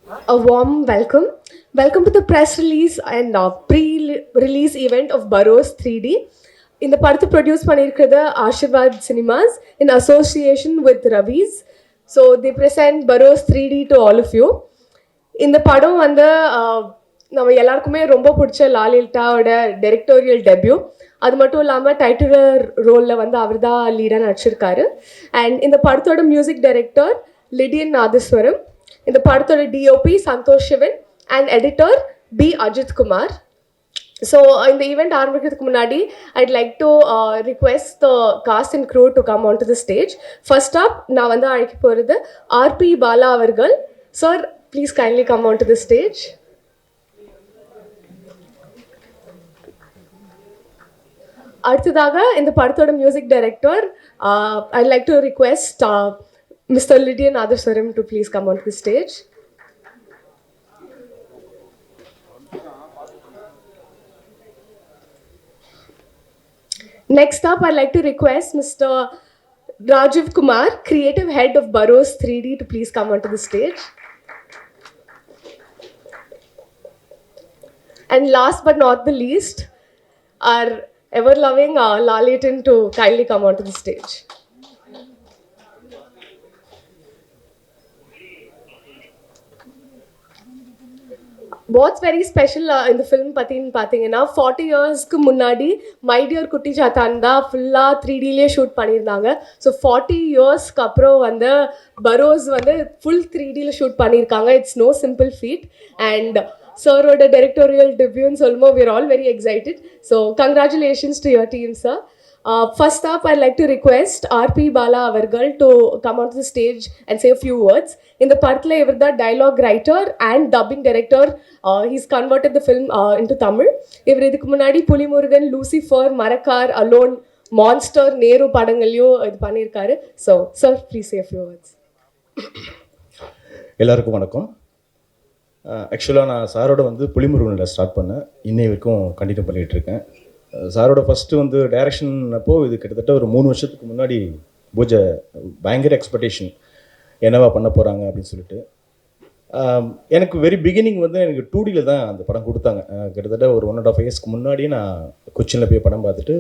A warm welcome. Welcome to the press release and pre-release event of Barroz 3D. இந்த படத்தை produce பண்ணியிருக்கிறது Aashirvad Cinemas in association with Raviz. So the present Barroz 3D to all of you. இந்த படம் வந்து நம்ம எல்லாருக்குமே ரொம்ப பிடிச்ச லாலில்டாவோட டைரக்டோரியல் டெபியூ. அது மட்டும் இல்லாமல் டைட்டிலர் ரோலில் வந்து அவர் தான் லீடாக நடிச்சிருக்காரு. அண்ட் இந்த படத்தோட மியூசிக் டைரக்டர் லிடியன் நாதஸ்வரம், இந்த படத்தோட DOP Santosh Sivan and editor B Ajith Kumar. So இந்த ஈவெண்ட் ஆரம்பிக்கிறதுக்கு முன்னாடி I'd like to request the cast and crew to come on to the stage. First up நான் வந்து அழைக்க போகிறது ஆர்பி பாலா அவர்கள். Sir, please kindly come on to the stage. அடுத்ததாக இந்த படத்தோட music director I like to request mister Lydian Nadhaswaram to please come on to the stage. Next up, I'd like to request Mr. Rajiv Kumar, creative head of Barroz 3D, to please come onto the stage. And last but not the least, our ever-loving Lalitan to kindly come onto the stage. What's very special in the film பார்த்தீங்கன்னா 40 இயர்ஸ்க்கு முன்னாடி my dear குட்டி சாத்தான் தான் ஃபுல்லாக 3Dலேயே shoot பண்ணியிருந்தாங்க. So 40 இயர்ஸ்க்கு அப்புறம் வந்து பரோஸ் வந்து ஃபுல் 3Dயில் ஷூட் பண்ணியிருக்காங்க. It's no simple feat. And சாரோட டைரக்டோரியல் டெபியூன்னு சொல்லும்போது we are all very excited. So congratulations to your team, sir. First up, I'd like to request RP Bala avargal to come onto the stage and say a few words. In the படத்தில் இவர் தான் dialogue writer and dubbing director. He's converted the film into Tamil. இவர் இதுக்கு முன்னாடி Pulimurugan, Lucifer, Marakkar, alone, monster, Nehru படங்களையும் இது பண்ணியிருக்காரு. So sir, please say a few words. எல்லாருக்கும் வணக்கம். ஆக்சுவலாக நான் சாரோட வந்து புலிமுருகனில் ஸ்டார்ட் பண்ணேன். இன்னை வரைக்கும் கண்டினியூ பண்ணிகிட்ருக்கேன். சாரோட ஃபஸ்ட்டு வந்து டைரக்ஷன் அப்போது இது கிட்டத்தட்ட ஒரு 3 வருஷத்துக்கு முன்னாடி பூஜை பயங்கர எக்ஸ்பெக்டேஷன் என்னவா பண்ண போகிறாங்க அப்படின்னு சொல்லிட்டு. எனக்கு வெரி பிகினிங் வந்து எனக்கு 2Dயில் தான் அந்த படம் கொடுத்தாங்க. கிட்டத்தட்ட ஒரு 1.5 இயர்ஸ்க்கு முன்னாடியே நான் கொச்சினில் போய் படம் பார்த்துட்டு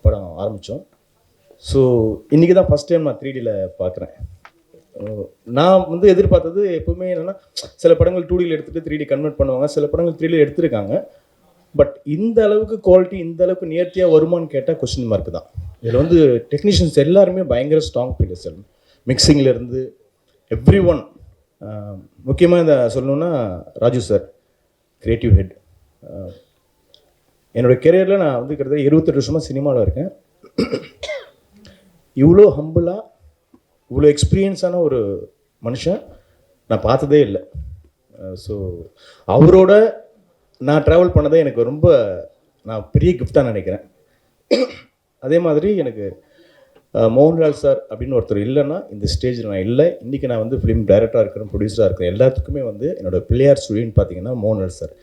படம் ஆரம்பித்தோம். ஸோ இன்றைக்கி தான் ஃபஸ்ட் டைம் நான் 3Dயில் பார்க்குறேன். நான் வந்து எதிர்பார்த்தது எப்பவுமே என்னென்னா, சில படங்கள் 2Dயில் எடுத்துகிட்டு 3D கன்வெர்ட் பண்ணுவாங்க, சில படங்கள் 3Dயில் எடுத்திருக்காங்க. பட் இந்த அளவுக்கு குவாலிட்டி, இந்த அளவுக்கு நேர்த்தியாக வருமானு கேட்டால் கொஸ்டின் மார்க் தான். இதில் வந்து டெக்னீஷியன்ஸ் எல்லாருமே பயங்கர ஸ்ட்ராங் பிளேயர்ஸ். மிக்சிங்லேருந்து எவ்ரி ஒன். முக்கியமாக இந்த சொல்லணுன்னா ராஜு சார், கிரியேட்டிவ் ஹெட். என்னோடய கெரியரில் நான் வந்து கிட்டத்தட்ட 28 வருஷமாக சினிமாவில் இருக்கேன். இவ்வளோ ஹம்பிளாக, இவ்வளோ எக்ஸ்பீரியன்ஸான ஒரு மனுஷன் நான் பார்த்ததே இல்லை. ஸோ அவரோட நான் ட்ராவல் பண்ணதே எனக்கு ரொம்ப பெரிய கிஃப்டாக நினைக்கிறேன். அதே மாதிரி எனக்கு மோகன்லால் சார் அப்படின்னு ஒருத்தர் இல்லைன்னா இந்த ஸ்டேஜில் நான் இல்லை. இன்றைக்கி நான் வந்து ஃபிலிம் டைரக்டராக இருக்கிறேன், ப்ரொடியூசராக இருக்கிறேன். எல்லாத்துக்குமே வந்து என்னோடய பிள்ளையார் ஸ்டூடியோன்னு பார்த்தீங்கன்னா மோகன்லால் சார்.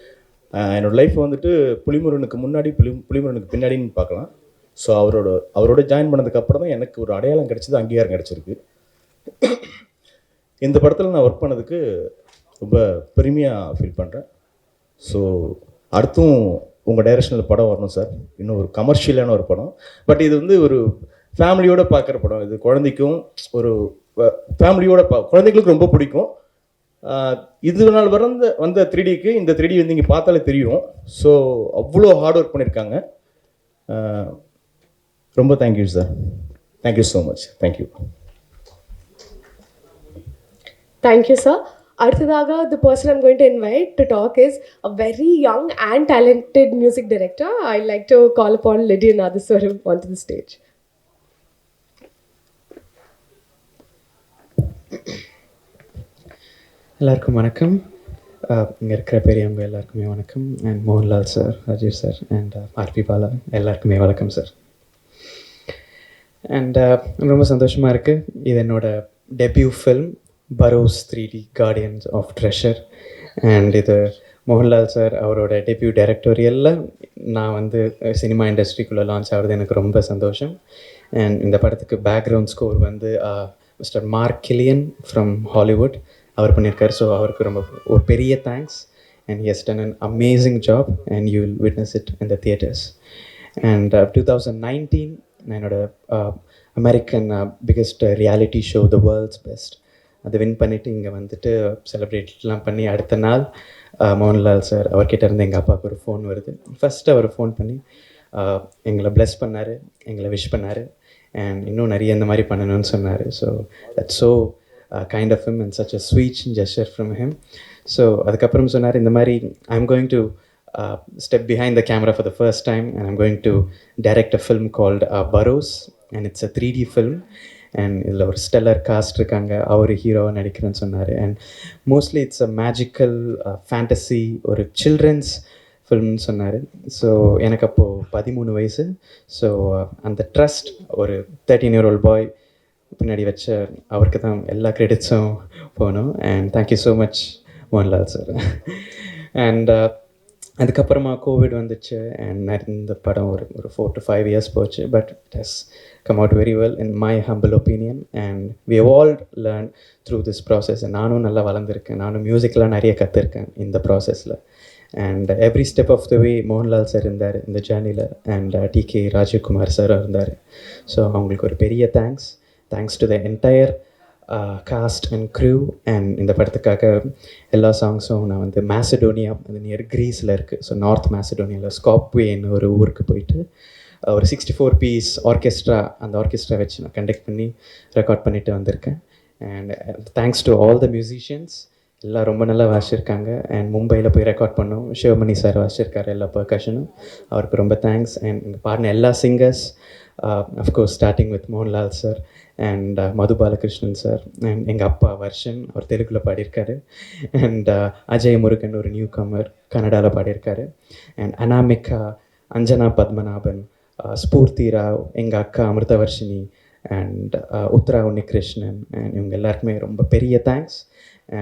என்னோடய லைஃப் வந்துட்டு புலிமுருகனுக்கு முன்னாடி புலிமுருகனுக்கு பின்னாடின்னு பார்க்கலாம். ஸோ அவரோட ஜாயின் பண்ணதுக்கப்புறம் தான் எனக்கு ஒரு அடையாளம் கிடச்சிது, அங்கீகாரம் கிடச்சிருக்கு. இந்த படத்தில் நான் ஒர்க் பண்ணதுக்கு ரொம்ப பெருமையாக ஃபீல் பண்ணுறேன். ஸோ அடுத்தும் உங்கள் டைரக்ஷனில் படம் வரணும் சார். இன்னும் ஒரு கமர்ஷியலான ஒரு படம். பட் இது வந்து ஒரு ஃபேமிலியோடு பார்க்குற படம். இது குழந்தைக்கும் ஒரு ஃபேமிலியோட குழந்தைகளுக்கு ரொம்ப பிடிக்கும். இது நாள் வந்த 3Dக்கு இந்த 3D வந்து இங்கே பார்த்தாலே தெரியும். ஸோ அவ்வளோ ஹார்ட் ஒர்க் பண்ணியிருக்காங்க. ரொம்ப thank you sir. Thank you so much. Thank you. Thank you sir. அடுத்ததாக the person I'm going to invite to talk is a very young and talented music director. I'd like to call upon Lydian Nadhaswaram onto the stage. எல்லாருக்கும் வணக்கம். இங்கே இருக்கிற பெரியவங்க எல்லாருக்குமே வணக்கம். And Mohanlal sir, Rajeev sir and RP Bala எல்லாருக்குமே வணக்கம் சார். அண்ட் ரொம்ப சந்தோஷமாக இருக்குது. இது என்னோடய debut film Barroz 3D Guardians of Treasure. And இது மோகன்லால் சார் அவரோட டெபியூ டைரக்டோரியலில் நான் வந்து சினிமா இண்டஸ்ட்ரிக்குள்ளே லான்ச் ஆகிறது எனக்கு ரொம்ப சந்தோஷம். அண்ட் இந்த படத்துக்கு பேக்ரவுண்ட் ஸ்கோர் வந்து mister Mark Killian from Hollywood. அவர் பண்ணியிருக்காரு. ஸோ அவருக்கு ரொம்ப ஒரு பெரிய thanks. And he has done an amazing job, and you will witness it in the theatres. And 2019 நான் என்னோட American biggest reality show the world's best அதை வின் பண்ணிவிட்டு இங்கே வந்துட்டு செலிப்ரேட்லாம் பண்ணி அடுத்த நாள் மோகன்லால் சார் அவர்கிட்ட இருந்து எங்கள் அப்பாவுக்கு ஒரு ஃபோன் வருது. ஃபஸ்ட்டு அவர் ஃபோன் பண்ணி எங்களை ப்ளெஸ் பண்ணார், எங்களை விஷ் பண்ணார், அண்ட் இன்னும் நிறைய இந்த மாதிரி பண்ணணும்னு சொன்னார். So that's so kind of him and such a sweet gesture from him. So அதுக்கப்புறம் சொன்னார், இந்த மாதிரி I'm going to step behind the camera for the first time, and I'm going to direct a film called Barroz, and it's a 3D film, and இதில் ஒரு stellar cost இருக்காங்க, அவர் ஹீரோவாக நடிக்கிறேன்னு சொன்னார். And mostly it's a magical fantasy, ஒரு children's ஃபில்ம்னு சொன்னார். So எனக்கு அப்போது 13 வயசு. ஸோ அந்த ட்ரஸ்ட் ஒரு 13-year-old பாய் பின்னாடி வச்ச அவருக்கு தான் எல்லா கிரெடிட்ஸும் போகணும். And thank you so much Mohanlal sir. And அதுக்கப்புறமா கோவிட் வந்துச்சு, அண்ட் இந்த படம் ஒரு 4 to 5 years போச்சு. But it has come out very well in my humble opinion, and we have all learn through this process. நானும் நல்லா வளர்ந்துருக்கேன், நானும் மியூசிக்லாம் நிறைய கற்றுருக்கேன் இந்த ப்ராசஸில். And every step of the way Mohanlal sir இருந்தார் இந்த ஜேர்னியில், அண்ட் டிகே ராஜீவ்குமார் சார் இருந்தார். ஸோ அவங்களுக்கு ஒரு பெரிய thanks to the entire cast and crew. And இந்த படத்துக்காக எல்லா சாங்ஸும் நான் வந்து மேசடோனியா, அது நியர் க்ரீஸில் இருக்குது. ஸோ நார்த் மேசடோனியாவில் ஸ்காப்வேன்னு ஒரு ஊருக்கு போயிட்டு ஒரு 64 piece ஆர்கெஸ்ட்ரா, அந்த ஆர்கெஸ்ட்ரா வச்சு நான் கண்டக்ட் பண்ணி ரெக்கார்ட் பண்ணிட்டு வந்திருக்கேன். And thanks to all the musicians, எல்லாம் ரொம்ப நல்லா வாசிச்சிருக்காங்க. அண்ட் மும்பையில் போய் ரெக்கார்ட் பண்ணோம், சிவமணி சார் வாசிச்சிருக்காரு எல்லா பர்கஷனும், அவருக்கு ரொம்ப தேங்க்ஸ். அண்ட் இங்கே பாடின எல்லா singers, of course starting with Mohanlal sir and Madhu Balakrishnan sir, and எங்கள் அப்பா வர்ஷன், அவர் தெலுங்கில் பாடியிருக்காரு. அண்ட் அஜய் முருகன் ஒரு நியூ கமர், கன்னடாவில் பாடியிருக்காரு. அண்ட் அனாமிகா, அஞ்சனா பத்மநாபன், ஸ்பூர்த்தி ராவ், எங்கள் அக்கா அமிர்தவர்ஷினி, அண்ட் உத்ரா உன்னிகிருஷ்ணன், அண்ட் இவங்க எல்லாருக்குமே ரொம்ப பெரிய தேங்க்ஸ்.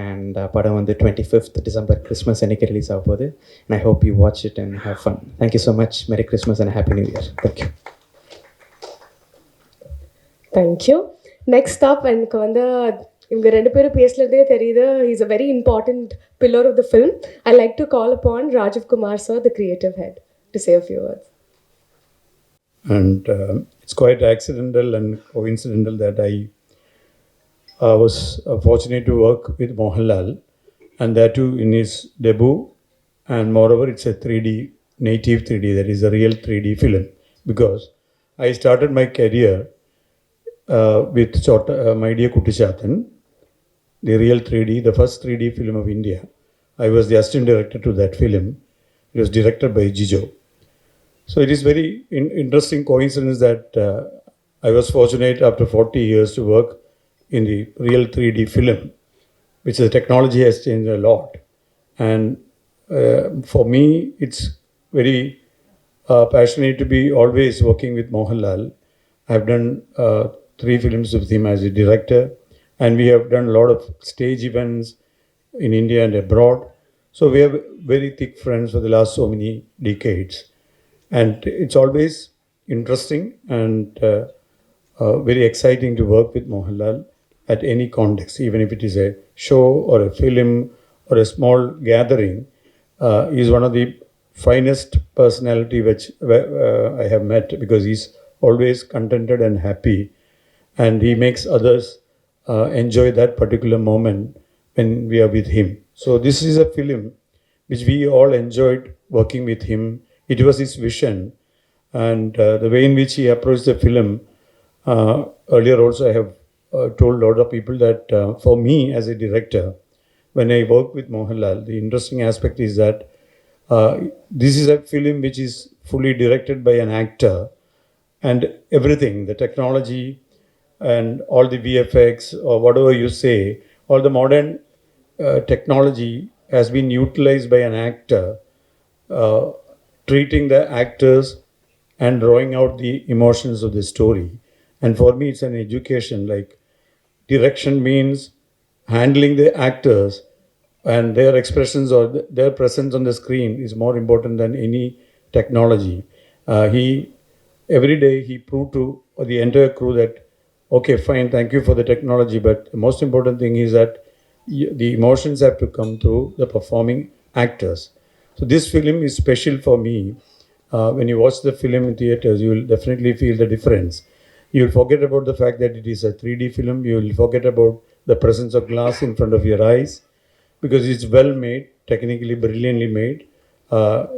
அண்ட் படம் வந்து 25th December கிறிஸ்மஸ் அன்னைக்கு ரிலீஸ் ஆக போகுது. And I hope you watch it and have fun. Thank you so much. Merry Christmas and happy new year. Thank you. Thank you. Next up எனக்கு வந்து இவங்க 2 பேரும் பேசுகிறதே தெரியுது, is a very important pillar of the film. I like to call upon Rajiv Kumar sir, the creative head, to say a few words. And it's quite accidental and coincidental that I was fortunate to work with Mohanlal, and that too in his debut, and moreover it's a 3D, native 3D, that is a real 3D film, because I started my career with My Dear Kuttichathan, the real 3D, the first 3D film of India. I was the assistant director to that film. It was directed by Jijo. So it is very interesting coincidence that I was fortunate after 40 years to work in the real 3D film, which the technology has changed a lot. And for me, it's very passionate to be always working with Mohanlal. I've done 3 films with him as a director, and we have done a lot of stage events in India and abroad. So we are very thick friends for the last so many decades. And it's always interesting and very exciting to work with Mohanlal at any context, even if it is a show or a film or a small gathering. He's one of the finest personality which I have met, because he's always contented and happy, and he makes others enjoy that particular moment when we are with him. So this is a film which we all enjoyed working with him. It was his vision, and the way in which he approached the film. Earlier also I have told a lot of people that for me as a director, when I work with Mohanlal, the interesting aspect is that this is a film which is fully directed by an actor, and everything, the technology and all the VFX or whatever you say, all the modern technology has been utilized by an actor, treating the actors and drawing out the emotions of the story. And for me, it's an education. Like, direction means handling the actors, and their expressions or their presence on the screen is more important than any technology. Every day he proved to the entire crew that, okay, fine, thank you for the technology, but the most important thing is that the emotions have to come through the performing actors. So this film is special for me. When you watch the film in theaters, you will definitely feel the difference. You will forget about the fact that it is a 3D film. You will forget about the presence of glass in front of your eyes, because it's well made, technically brilliantly made.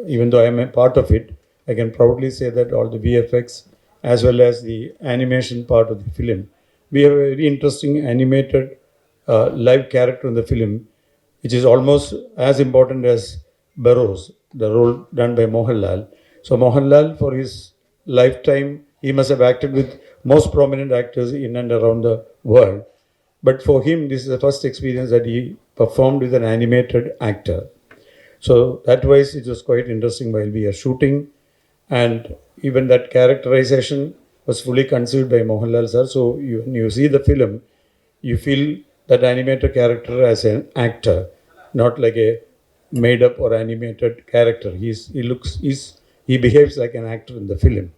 Even though I am a part of it, I can proudly say that all the VFX as well as the animation part of the film, we have a very interesting animated live character in the film, which is almost as important as Barroz, the role done by Mohanlal. So Mohanlal, for his lifetime, he must have acted with most prominent actors in and around the world. But for him, this is the first experience that he performed with an animated actor. So that wise, it was quite interesting while we are shooting, and even that characterization was fully conceived by Mohanlal sir. So when you see the film, you feel that animated character as an actor, not like a made up or animated character. He behaves like an actor in the film.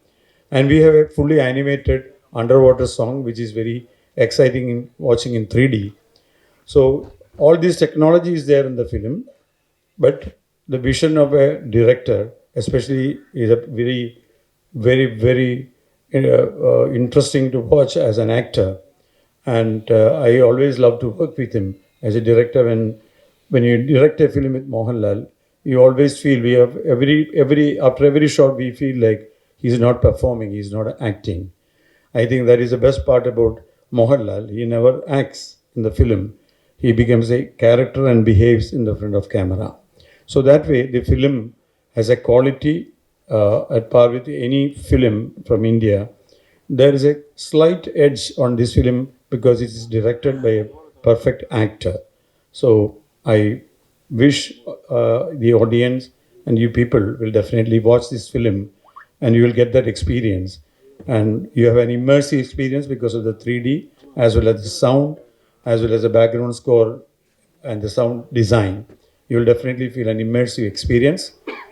And we have a fully animated underwater song, which is very exciting in watching in 3D. So all this technology is there in the film, but the vision of a director, especially, is a very interesting to watch as an actor. And I always love to work with him as a director. When you direct a film with Mohanlal, you always feel we have every after every shot we feel like he's not performing, he's not acting. I think that is the best part about Mohanlal. He never acts in the film. He becomes a character and behaves in the front of camera. So that way, the film has a quality at par with any film from India. There is a slight edge on this film because it is directed by a perfect actor. So I wish the audience and you people will definitely watch this film, and you will get that experience. And you have an immersive experience because of the 3D, as well as the sound, as well as the background score and the sound design. You will definitely feel an immersive experience.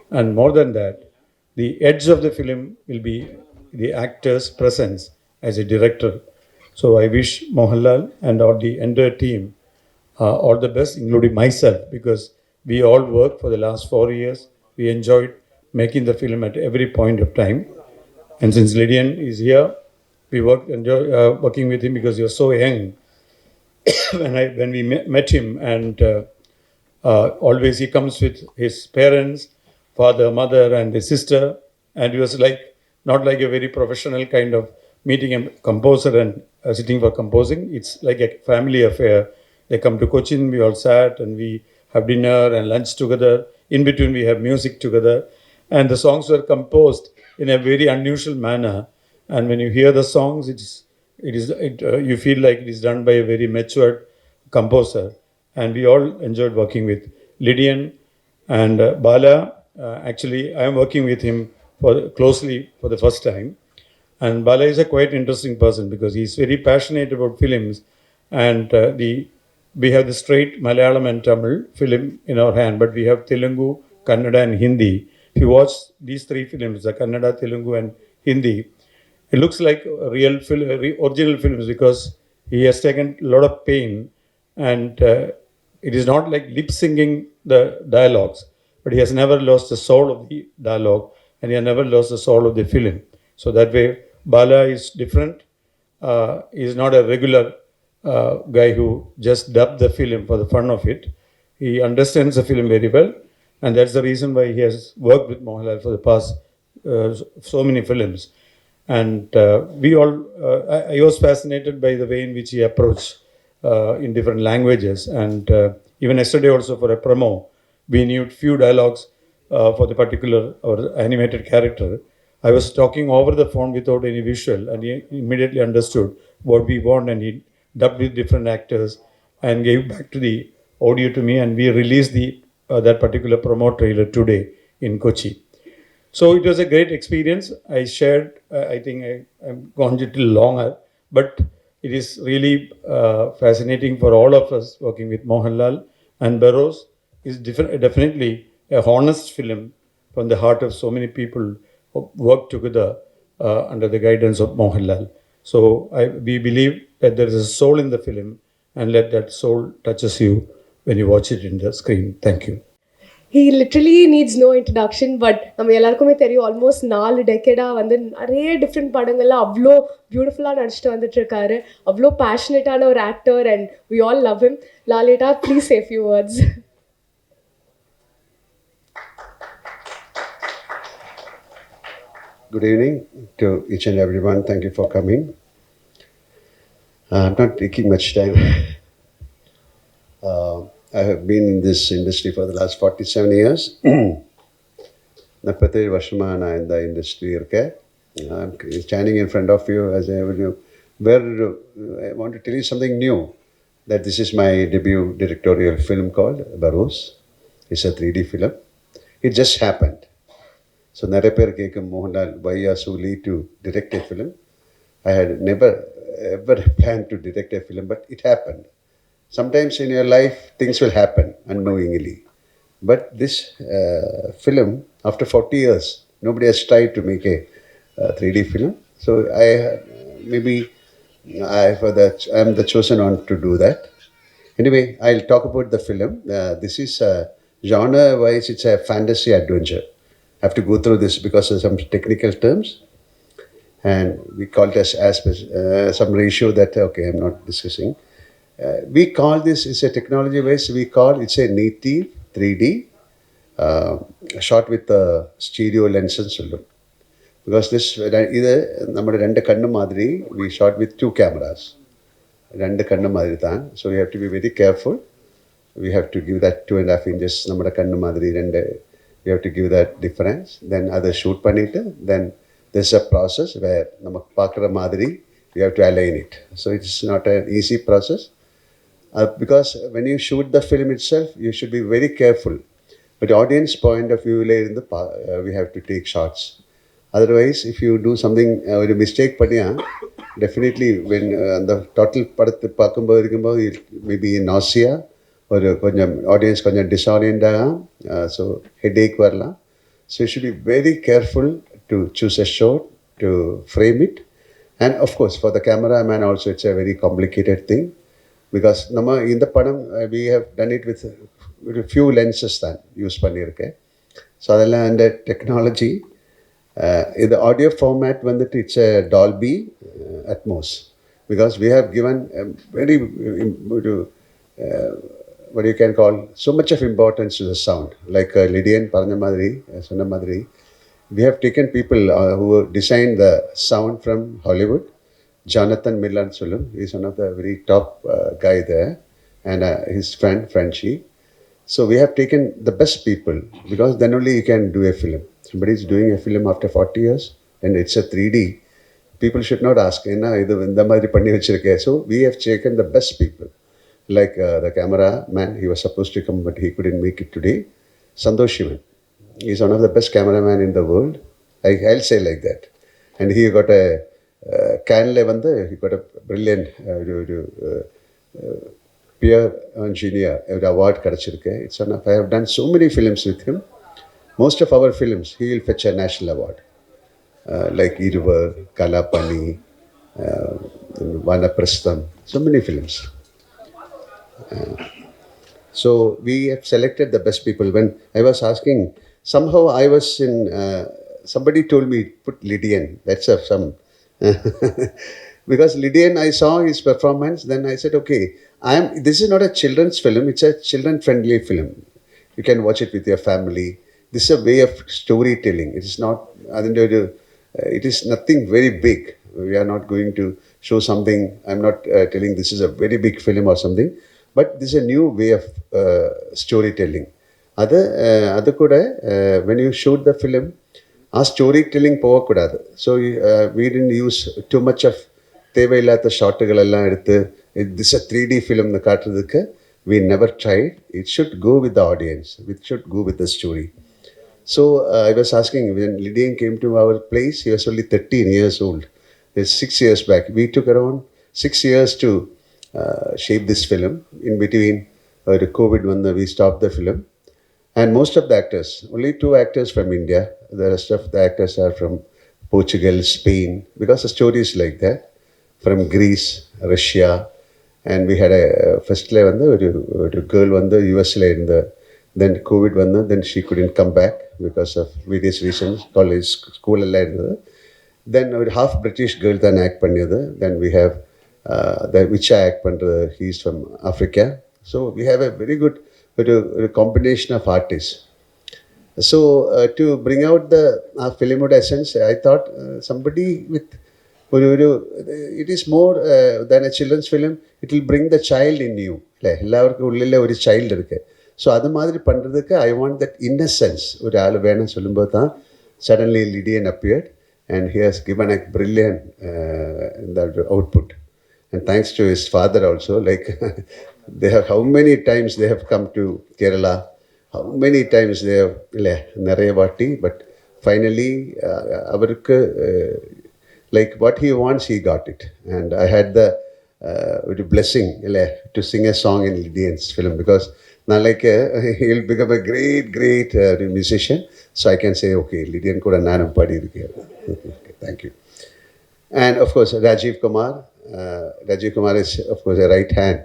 And more than that, the edge of the film will be the actor's presence as a director. So I wish Mohanlal and all the entire team all the best, including myself, because we all worked for the last 4 years. We enjoyed making the film at every point of time. And since Lydian is here, we enjoy working with him because he was so young when we met him, and always he comes with his parents, father, mother, and his sister, and he was like not like a very professional kind of meeting a composer and sitting for composing. It's like a family affair. They come to Cochin, we all sat and we have dinner and lunch together. In between, we have music together, and the songs were composed in a very unusual manner. And when you hear the songs, you feel like it is done by a very matured composer. And we all enjoyed working with Lydian and Bala. Actually, I am working with him closely for the first time. And Bala is a quite interesting person because he's very passionate about films. And we have the straight Malayalam and Tamil film in our hand, but we have Telugu, Kannada, and Hindi. If you watch these three films, the Kannada, Telugu, and Hindi, it looks like real original films because he has taken a lot of pain, and it is not like lip singing the dialogues, but he has never lost the soul of the dialogue, and he has never lost the soul of the film. So that way, Bala is different. He is not a regular guy who just dubbed the film for the fun of it. He understands the film very well, and that's the reason why he has worked with Mohanlal for the past so many films. And I was fascinated by the way in which he approached in different languages. And even yesterday also for a promo, we knew few dialogues for the particular or animated character. I was talking over the phone without any visual, and he immediately understood what we want, and he dubbed with different actors and gave back to the audio to me, and we released that particular promo trailer today in Kochi. So it was a great experience. I shared, I think I've gone a little longer, but it is really fascinating for all of us working with Mohanlal. And Barroz is definitely a honest film from the heart of so many people who work together under the guidance of Mohanlal. So we believe that there is a soul in the film, and let that soul touches you when you watch it in the screen. Thank you. He literally needs no introduction, but நம்ம எல்லாருக்குமே தெரியும் almost 4 டெக்கேடாக வந்து நிறைய different படங்கள்ல அவ்வளோ பியூட்டிஃபுல்லாக நடிச்சிட்டு வந்துட்டு இருக்காரு. அவ்வளோ பேஷனேட்டான ஒரு actor and we all love him. லாலேட்டா, please say few words. Good evening to each and everyone. Thank you for coming. I'm not taking much time. I have been in this industry for the last 47 years. 47 வருஷமாக நான் இந்த industry இருக்கேன். I'm standing in front of you as I want to tell you something new, that this is my debut directorial film called Barroz. It's a 3D film. It just happened. So நிறைய பேர் கேட்கும், Mohanlal, why you are so late to direct a film? I had never ever planned to direct a film, but it happened. Sometimes in your life, things will happen unknowingly. But this film, after 40 years, nobody has tried to make a 3D film. So I'm the chosen one to do that. Anyway, I'll talk about the film. This is genre-wise, it's a fantasy adventure. I have to go through this because of some technical terms. And we call it as some ratio that, okay, I'm not discussing. We call this, it's a technology wise, we call it's a native 3D shot with a stereo lens and so on. Because this, either നമ്മുടെ രണ്ട് കണ്ണ് മാതിരി, we shot with 2 cameras. രണ്ട് കണ്ണ് മാതിരി താൻ. So we have to be very careful. We have to give that 2.5 inches നമ്മുടെ കണ്ണ് മാതിരി രണ്ട്. We have to give that difference. Then other shoot பண்ணிட்டு, then there's a process where நமக்கு பார்க்குற மாதிரி we have to align it. So it's not an easy process. Because when you shoot the film itself, you should be very careful. But audience point of view, we have to take shots. Otherwise, if you do something, a mistake, definitely when the total படத்தை பார்க்கும்போது இருக்கும்போது maybe nausea, ஒரு கொஞ்சம் audience கொஞ்சம் disorient ஆகலாம். So headache வரலாம். So you should be very careful to choose a shot to frame it. And of course for the cameraman also it's a very complicated thing. Because நம்ம இந்த படம் we have done it with few lenses தான் use பண்ணியிருக்கேன். So அதெல்லாம் அந்த technology. இது audio format வந்துட்டு it's a Dolby Atmos. Because we have given very what you can call so much of importance to the sound. Like Lydian சொன்ன மாதிரி, we have taken people who designed the sound from Hollywood. Jonathan Miller Sulam, he is one of the very top guy there, and his friend Frenchie. So we have taken the best people, because then only you can do a film. Somebody is doing a film after 40 years and it's a 3D. People should not ask, idu indha madri panni vechirukke. So we have taken the best people. Like the cameraman, he was supposed to come but he couldn't make it today. Santosh Shivan, he's one of the best cameraman in the world. I'll say like that. And he got a he got a brilliant peer engineer award kadachirke. It's one of, I have done so many films with him. Most of our films he will fetch a national award, like Iruvar, Kalapani, Vanaprastham, so many films. So we have selected the best people. When I was asking, somehow I was in, somebody told me, put Lydian. That's some, because Lydian, I saw his performance, then I said, okay, this is not a children's film, it's a children-friendly film. You can watch it with your family. This is a way of storytelling. It is not, it is nothing very big. We are not going to show something. I'm not telling this is a very big film or something. But this is a new way of storytelling. Adu kuda when you shoot the film, storytelling போகக்கூடாது. So we didn't use too much of தேவையில்லாத ஷாட்டுகள் எல்லாம் எடுத்து this is a 3D film காட்டுறதுக்கு we never tried. It should go with the audience. It should go with the story. So I was asking, when Lydian came to our place, he was only 13 years old. It's 6 years back. We took around 6 years to shape this film. In between the COVID, when we stopped the film. And most of the actors, only 2 actors from India, the rest of the actors are from Portugal, Spain, because the story is like that, from Greece, Russia, and we had a firstல வந்து ஒரு girl வந்து USல இருந்த, then COVID வந்து, then she couldn't come back because of various reasons, college school எல்லாம் இருந்தது. Then ஒரு half British girl தான் act பண்ணியது. Then we have the which act பண்ணுறது, he is from Africa. So we have a very good ஒரு combination of artists. So to bring out the film essence, I thought somebody with it is more than a children's film. It will bring the child in you. எல்லாருக்கும் உள்ளே ஒரு child இருக்கு. So அது மாதிரி பண்ணுறதுக்கு I want that innocence ஒரு ஆள் வேணும்னு சொல்லும்போது தான் suddenly Lydian appeared and he has given a brilliant that output. And thanks to his father also, like they have, how many times they have come to Kerala, how many times they have நிறைய வாட்டி, but finally அவருக்கு like what he wants, he got it. And I had the blessing to sing a song in Lydian's film, because now like he'll become a great musician. So I can say, okay, Lydian kuda nanum padi irukke. Thank you. And of course Rajiv Kumar is of course a right hand.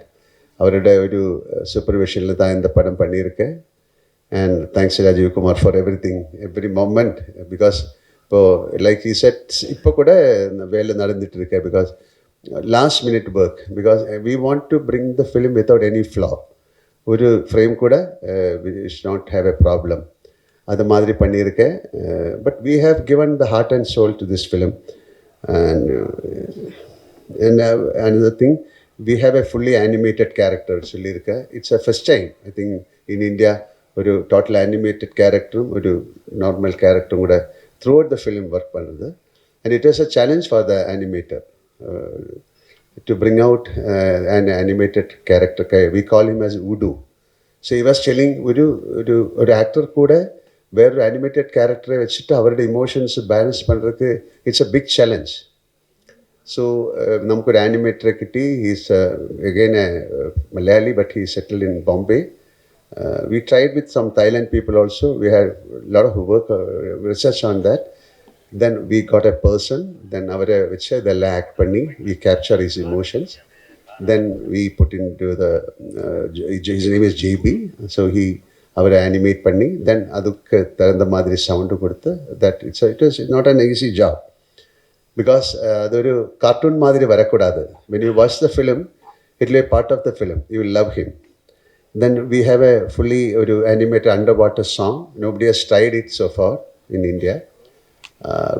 அவருடைய ஒரு சூப்பர்விஷனில் தான் இந்த படம் பண்ணியிருக்கேன். And thanks to Rajiv Kumar for everything, every moment, because இப்போது like he said இப்போ கூட வேலை நடந்துட்டு இருக்கேன், because last minute work, because we want to bring the film without any flaw. ஒரு ஃப்ரேம் கூட we should not have a problem. அது மாதிரி பண்ணியிருக்கேன். But we have given the heart and soul to this film. And another thing, we have a fully animated character சொல்லியிருக்கேன். It's a first time I think in India ஒரு total animated character ஒரு normal character கூட throughout the film work பண்ணுறது. And it was a challenge for the animator to bring out an animated character. We call him as Udu. So he was telling ஒரு actor கூட வேறு animated character வச்சுட்டு அவருடைய emotions balance பண்ணுறதுக்கு it's a big challenge. So நமக்கு ஒரு animator கிட்டி, he is again a Malayali, but he settled in Bombay. We tried with some Thailand people also. We had a lot of work, research on that. Then we got a person, then avare veche they'll act panni, we capture his emotions. Then we put into the his name is JB, so he avare animate panni, then adukku tharanda madiri sound koduthu. That it was not an easy job, because adoru cartoon madiri varakudadu. When you watch the film, it will be part of the film, you will love him. Then we have a fully animated underwater song. Nobody has tried it so far in India.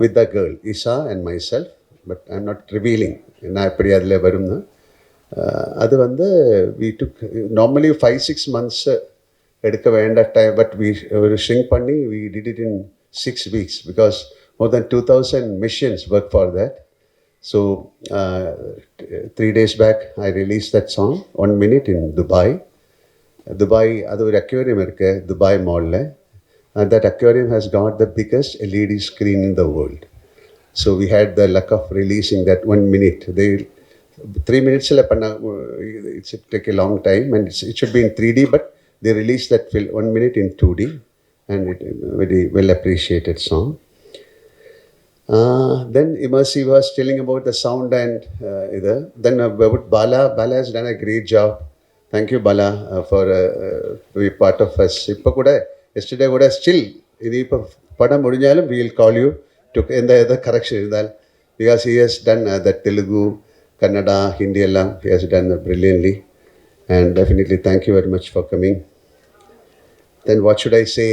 With the girl Isha and myself, but I'm not revealing. நான் எப்படி அதில் வரும்னு அது வந்து we took normally 5-6 months எடுக்க வேண்ட time, but we shrink பண்ணி we did it in 6 weeks, because more than 2,000 missions work for that. So 3 days back I released that song, 1 minute in Dubai. அது ஒரு aquarium இருக்கு Dubai Mall-ல. And that aquarium has got the biggest LED screen in the world. So we had the luck of releasing that 1 minute. They 3 minutes it's take a long time, and it should be in 3D, but they released that 1 minute in 2D, and it very well appreciated song. Then Immersive was telling about the sound and then about Bala has done a great job. Thank you Bala for being part of us. இப்போ கூட yesterday கூட still இது இப்போ படம் முடிஞ்சாலும் we will call you to எந்த correction இருந்தால், because he has done the Telugu, Kannada, Hindi எல்லாம் he has done brilliantly. And definitely thank you very much for coming. Then what should I say?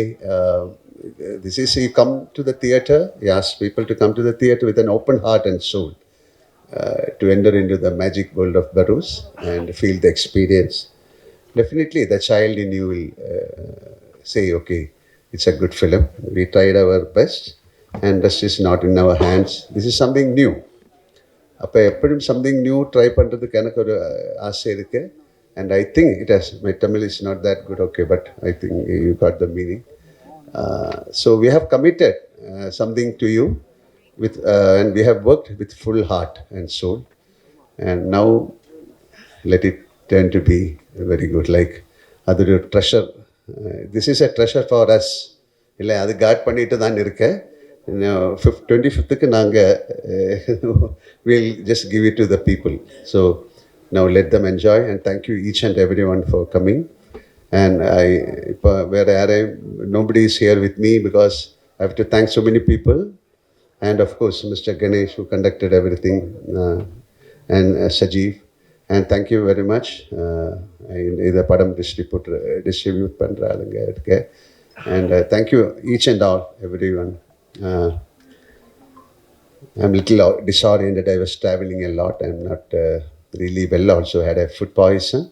This is, you come to the theatre, you ask people to come to the theatre with an open heart and soul, to enter into the magic world of Barroz and feel the experience. Definitely the child in you will say, okay, it's a good film. We tried our best, and rest is not in our hands. This is something new. அப்போ எப்படியும் something new try பண்ணுறதுக்கு எனக்கு ஒரு ஆசை இருக்கு. And I think it has, my Tamil is not that good, okay, but I think you got the meaning. So we have committed something to you with, and we have worked with full heart and soul. And now let it turn to be very good, like other treasure. This is a treasure for us. இல்லை அது God பண்ணிட்டு தான் இருக்கேன். 25th நாங்கள் we'll just give it to the people. So Now let them enjoy, and thank you each and everyone for coming. And nobody is here with me because I have to thank so many people, and of course Mr. Ganesh who conducted everything, and Sajeev. And thank you very much. இதை படம் distribute பண்ற ஆளுங்க இருக்கு. And thank you each and all, everyone. I'm a little disoriented. I was traveling a lot. I'm not really well. Also had a food poison.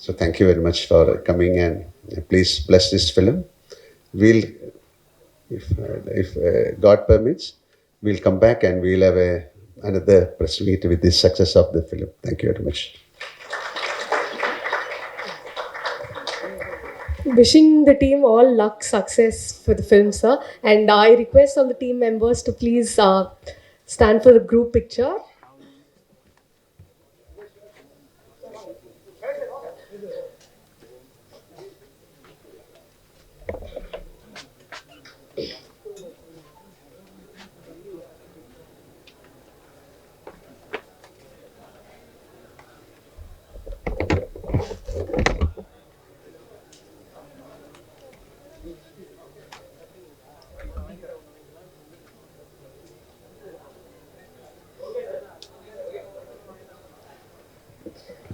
So thank you very much for coming, and please bless this film. We'll, if God permits, we'll come back and we'll have another press meet with the success of the film. Thank you very much. Wishing the team all luck, success for the film, sir. And I request all the team members to please stand for the group picture.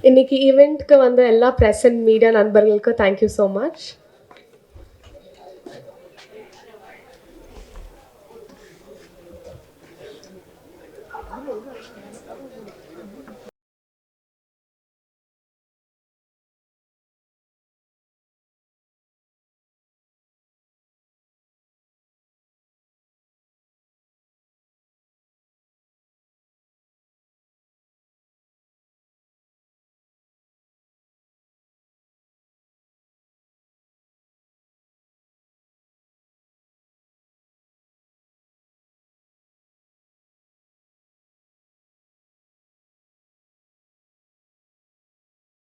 இன்னைக்கு ஈவெண்ட்க்கு வந்த எல்லா press and media நண்பர்களுக்கு thank you so much.